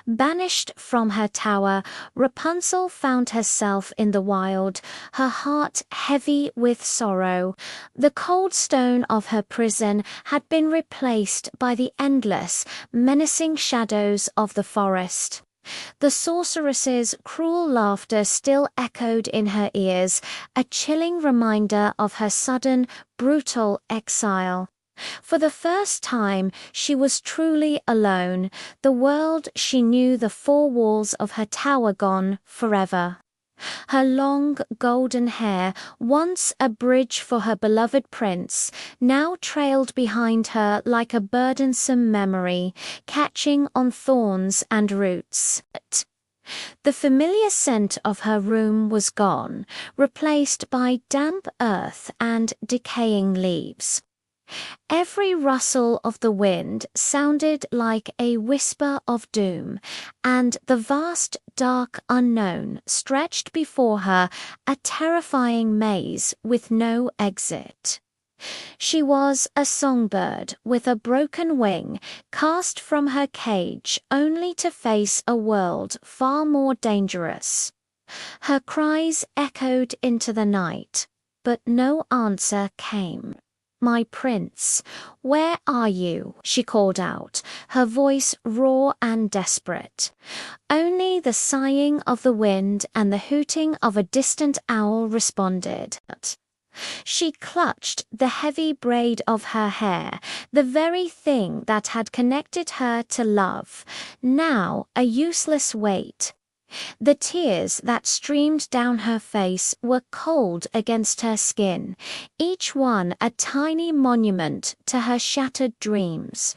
Banished from her tower, Rapunzel found herself in the wild, her heart heavy with sorrow. The cold stone of her prison had been replaced by the endless, menacing shadows of the forest. The sorceress's cruel laughter still echoed in her ears, a chilling reminder of her sudden, brutal exile. For the first time, she was truly alone, the world she knew, the four walls of her tower gone forever. Her long golden hair, once a bridge for her beloved prince, now trailed behind her like a burdensome memory, catching on thorns and roots. The familiar scent of her room was gone, replaced by damp earth and decaying leaves. Every rustle of the wind sounded like a whisper of doom, and the vast, dark unknown stretched before her, a terrifying maze with no exit. She was a songbird with a broken wing, cast from her cage only to face a world far more dangerous. Her cries echoed into the night, but no answer came. "My prince, where are you?" she called out, her voice raw and desperate. Only the sighing of the wind and the hooting of a distant owl responded. She clutched the heavy braid of her hair, the very thing that had connected her to love, now a useless weight. The tears that streamed down her face were cold against her skin, each one a tiny monument to her shattered dreams.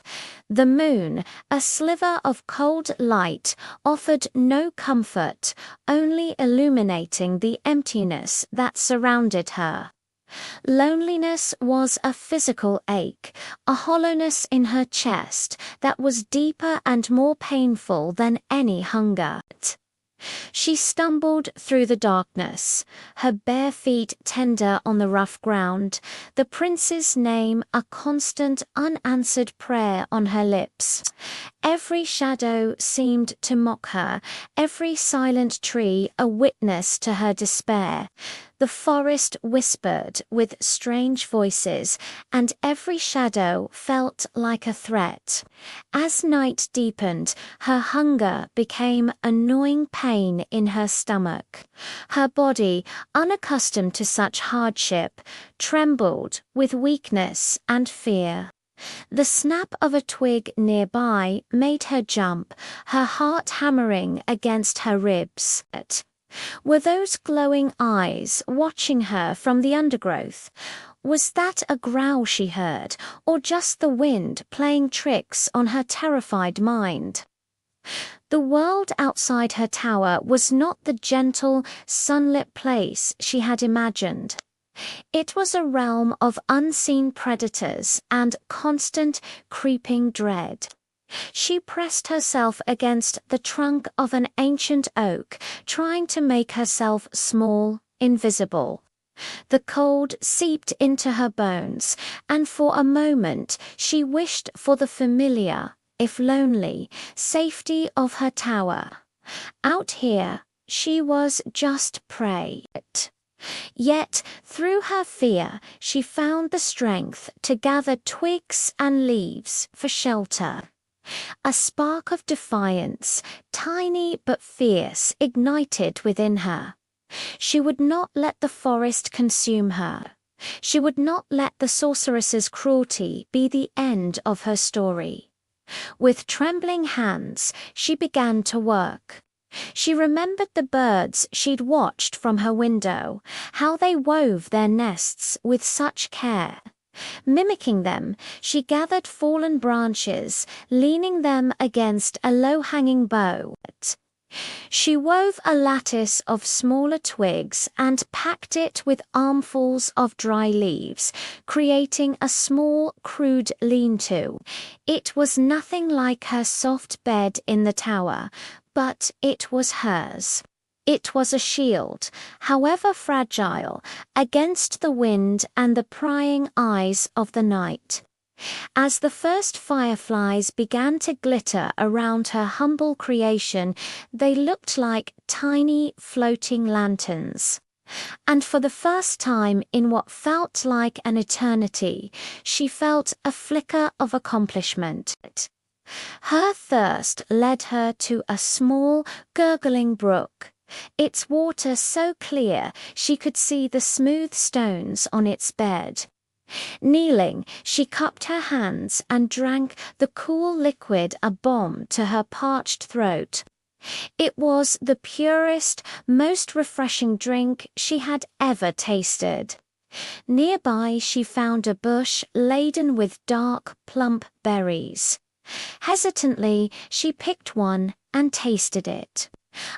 The moon, a sliver of cold light, offered no comfort, only illuminating the emptiness that surrounded her. Loneliness was a physical ache, a hollowness in her chest that was deeper and more painful than any hunger. She stumbled through the darkness, her bare feet tender on the rough ground, the prince's name a constant unanswered prayer on her lips. Every shadow seemed to mock her, every silent tree a witness to her despair. The forest whispered with strange voices, and every shadow felt like a threat. As night deepened, her hunger became a gnawing pain in her stomach. Her body, unaccustomed to such hardship, trembled with weakness and fear. The snap of a twig nearby made her jump, her heart hammering against her ribs. Were those glowing eyes watching her from the undergrowth? Was that a growl she heard, or just the wind playing tricks on her terrified mind? The world outside her tower was not the gentle, sunlit place she had imagined. It was a realm of unseen predators and constant, creeping dread. She pressed herself against the trunk of an ancient oak, trying to make herself small, invisible. The cold seeped into her bones, and for a moment she wished for the familiar, if lonely, safety of her tower. Out here, she was just prey. Yet, through her fear, she found the strength to gather twigs and leaves for shelter. A spark of defiance, tiny but fierce, ignited within her. She would not let the forest consume her. She would not let the sorceress's cruelty be the end of her story. With trembling hands, she began to work. She remembered the birds she'd watched from her window, how they wove their nests with such care. Mimicking them, she gathered fallen branches, leaning them against a low-hanging bow. She wove a lattice of smaller twigs and packed it with armfuls of dry leaves, creating a small, crude lean-to. It was nothing like her soft bed in the tower, but it was hers. It was a shield, however fragile, against the wind and the prying eyes of the night. As the first fireflies began to glitter around her humble creation, they looked like tiny floating lanterns. And for the first time in what felt like an eternity, she felt a flicker of accomplishment. Her thirst led her to a small, gurgling brook, its water so clear she could see the smooth stones on its bed. Kneeling, she cupped her hands and drank the cool liquid a balm to her parched throat. It was the purest, most refreshing drink she had ever tasted. Nearby she found a bush laden with dark, plump berries. Hesitantly, she picked one and tasted it.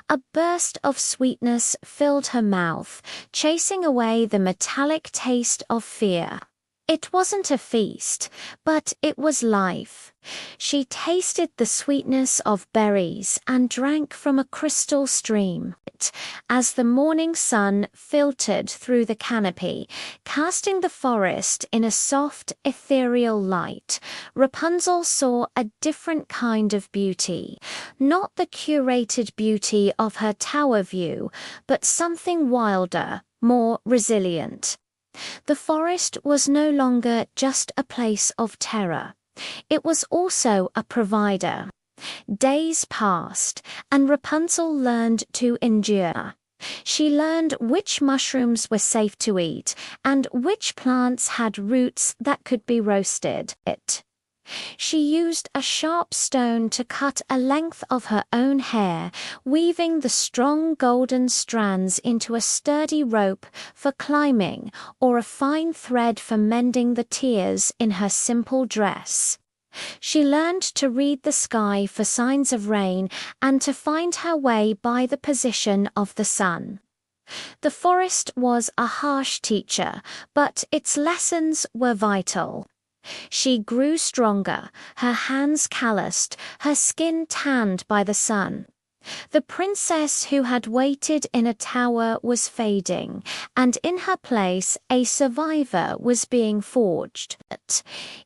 A burst of sweetness filled her mouth, chasing away the metallic taste of fear. It wasn't a feast, but it was life. She tasted the sweetness of berries and drank from a crystal stream. As the morning sun filtered through the canopy, casting the forest in a soft, ethereal light, Rapunzel saw a different kind of beauty. Not the curated beauty of her tower view, but something wilder, more resilient. The forest was no longer just a place of terror. It was also a provider. Days passed, and Rapunzel learned to endure. She learned which mushrooms were safe to eat, and which plants had roots that could be roasted. She used a sharp stone to cut a length of her own hair, weaving the strong golden strands into a sturdy rope for climbing or a fine thread for mending the tears in her simple dress. She learned to read the sky for signs of rain and to find her way by the position of the sun. The forest was a harsh teacher, but its lessons were vital. She grew stronger, her hands calloused, her skin tanned by the sun. The princess who had waited in a tower was fading, and in her place a survivor was being forged.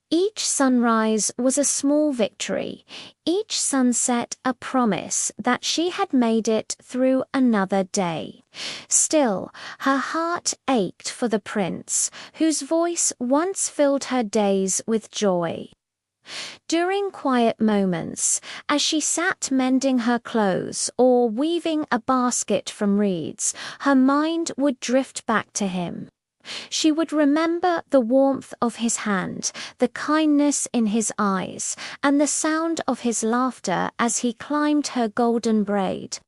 Each sunrise was a small victory, each sunset a promise that she had made it through another day. Still, her heart ached for the prince, whose voice once filled her days with joy. During quiet moments, as she sat mending her clothes or weaving a basket from reeds, her mind would drift back to him. She would remember the warmth of his hand, the kindness in his eyes, and the sound of his laughter as he climbed her golden braid.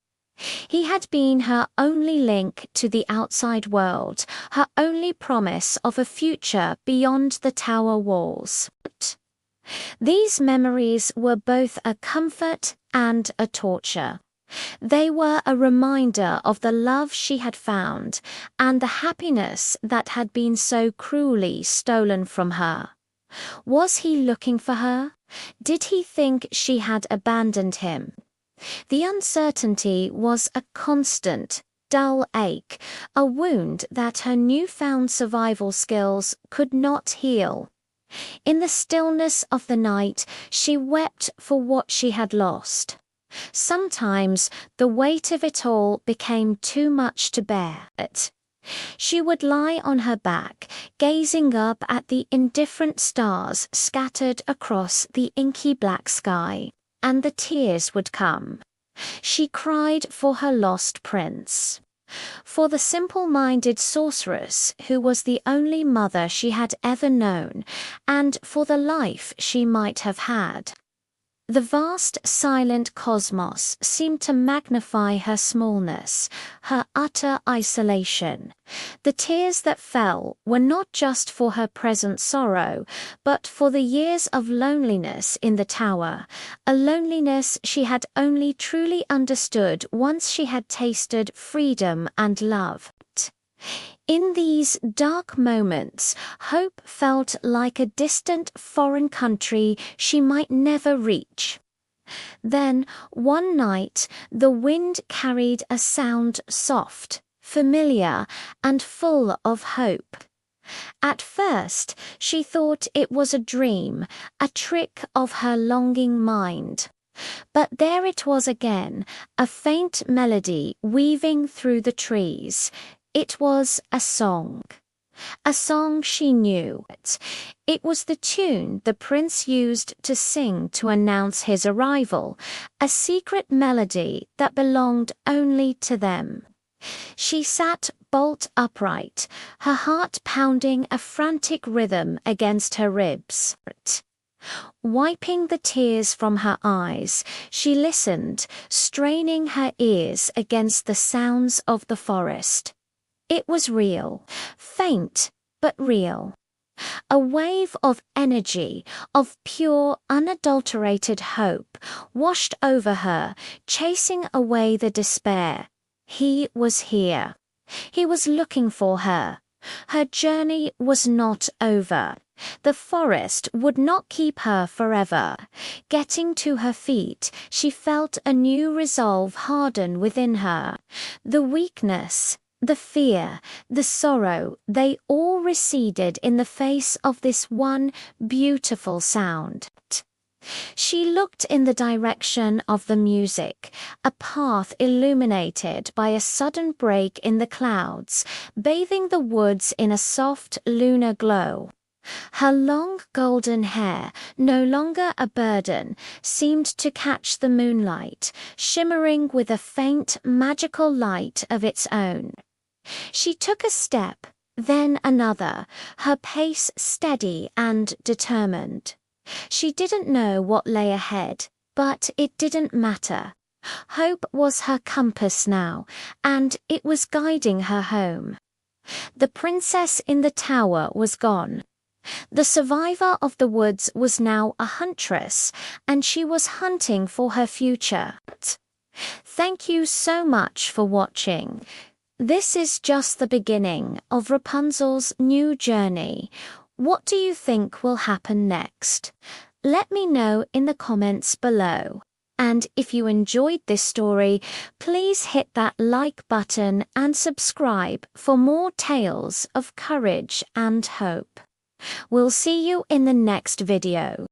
He had been her only link to the outside world, her only promise of a future beyond the tower walls. These memories were both a comfort and a torture. They were a reminder of the love she had found and the happiness that had been so cruelly stolen from her. Was he looking for her? Did he think she had abandoned him? The uncertainty was a constant, dull ache, a wound that her newfound survival skills could not heal. In the stillness of the night, she wept for what she had lost. Sometimes the weight of it all became too much to bear. She would lie on her back, gazing up at the indifferent stars scattered across the inky black sky, and the tears would come. She cried for her lost prince. For the simple-minded sorceress who was the only mother she had ever known, and for the life she might have had. The vast, silent cosmos seemed to magnify her smallness, her utter isolation. The tears that fell were not just for her present sorrow, but for the years of loneliness in the tower, a loneliness she had only truly understood once she had tasted freedom and love. In these dark moments, hope felt like a distant foreign country she might never reach. Then, one night, the wind carried a sound soft, familiar, and full of hope. At first, she thought it was a dream, a trick of her longing mind. But there it was again, a faint melody weaving through the trees. It was a song. A song she knew. It was the tune the prince used to sing to announce his arrival, a secret melody that belonged only to them. She sat bolt upright, her heart pounding a frantic rhythm against her ribs. Wiping the tears from her eyes, she listened, straining her ears against the sounds of the forest. It was real, faint but real. A wave of energy, of pure, unadulterated hope, washed over her, chasing away the despair. He was here. He was looking for her. Her journey was not over. The forest would not keep her forever. Getting to her feet, she felt a new resolve harden within her. The weakness, the fear, the sorrow, they all receded in the face of this one beautiful sound. She looked in the direction of the music, a path illuminated by a sudden break in the clouds, bathing the woods in a soft lunar glow. Her long golden hair, no longer a burden, seemed to catch the moonlight, shimmering with a faint, magical light of its own. She took a step, then another, her pace steady and determined. She didn't know what lay ahead, but it didn't matter. Hope was her compass now, and it was guiding her home. The princess in the tower was gone. The survivor of the woods was now a huntress, and she was hunting for her future. Thank you so much for watching. This is just the beginning of Rapunzel's new journey. What do you think will happen next? Let me know in the comments below. And if you enjoyed this story, please hit that like button and subscribe for more tales of courage and hope. We'll see you in the next video.